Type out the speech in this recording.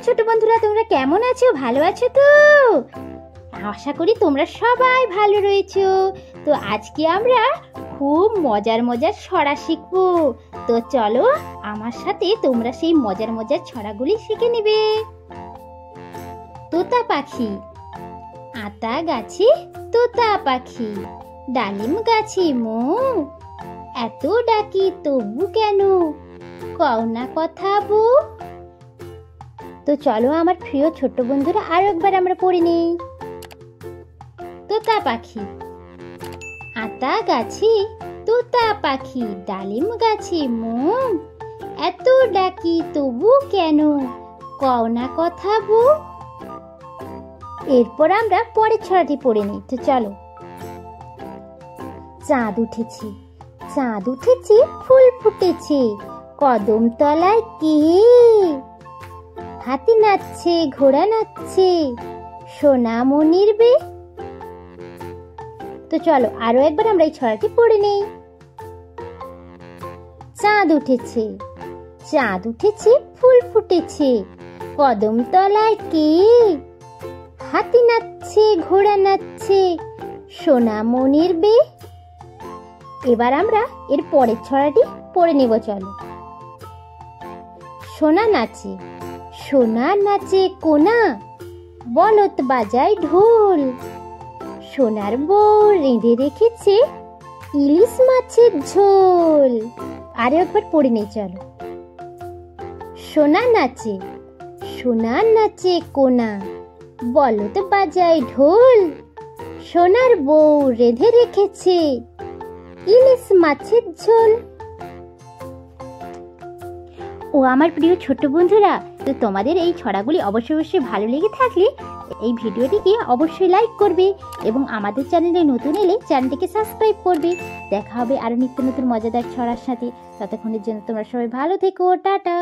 ছোট বন্ধুরা, তোমরা কেমন আছো? ভালো আছো তো? আশা করি তোমরা সবাই ভালো রয়েছো। তো আজকে আমরা খুব মজার মজার ছড়া শিখবো। তো চলো আমার সাথে তোমরা সেই মজার মজার ছড়াগুলি শিখে নেবে। তোতা পাখি। আতা গাছে তোতা পাখি, ডালিম গাছে মৌ, এত ডাকি তবু কেন, কও না কথা বউ। তো চলো আমার প্রিয় ছোট্ট বন্ধুরা আরো একবার আমরা পড়ে নিই। তোতা পাখি। আতা গাছে তোতা পাখি, ডালিম গাছে মৌ, এত ডাকি তবু কেন, কও না কথা বউ। এরপর আমরা পরের ছড়াটি পড়ে নিই। তো চলো। চাঁদ উঠেছে, চাঁদ উঠেছে, ফুল ফুটেছে, কদম তলায় কে, হাতি নাচছে, ঘোড়া নাচছে, সোনামণির বে। তো চলো আরো একবার আমরা এই ছড়াটি পড়ে নেই। চাঁদ উঠেছে, চাঁদ উঠেছে, ফুল ফুটেছে, কদম তলায় কে, হাতি নাচছে, ঘোড়া নাচছে, সোনামণির বে। এবার আমরা এর পরের ছড়াটি পড়ে নেব। চলো। সোনা নাচে, সোনা নাচে কোনা, বলত বাজায় ঢোল, সোনার বউ রেঁধে রেখেছে ইলিশ মাছের ঝোল। আরো একবার পড়ে নেই। চলো। সোনা নাচে, সোনা নাচে কোনা, বলত বাজায় ঢোল, সোনার বউ রেঁধে রেখেছে ইলিশ মাছের ঝোল। ও আমার প্রিয় ছোট্ট বন্ধুরা, তো তোমাদের এই ছড়াগুলি অবশ্যই ভালো লেগে থাকলে এই ভিডিওটিকে অবশ্যই লাইক করবে এবং আমাদের চ্যানেলে নতুন এলে চ্যানেলটিকে সাবস্ক্রাইব করবে। দেখা হবে আরো নিত্য নতুন মজাদার ছড়ার সাথে। ততক্ষণের জন্য তোমরা সবাই ভালো থেকো। টাটা।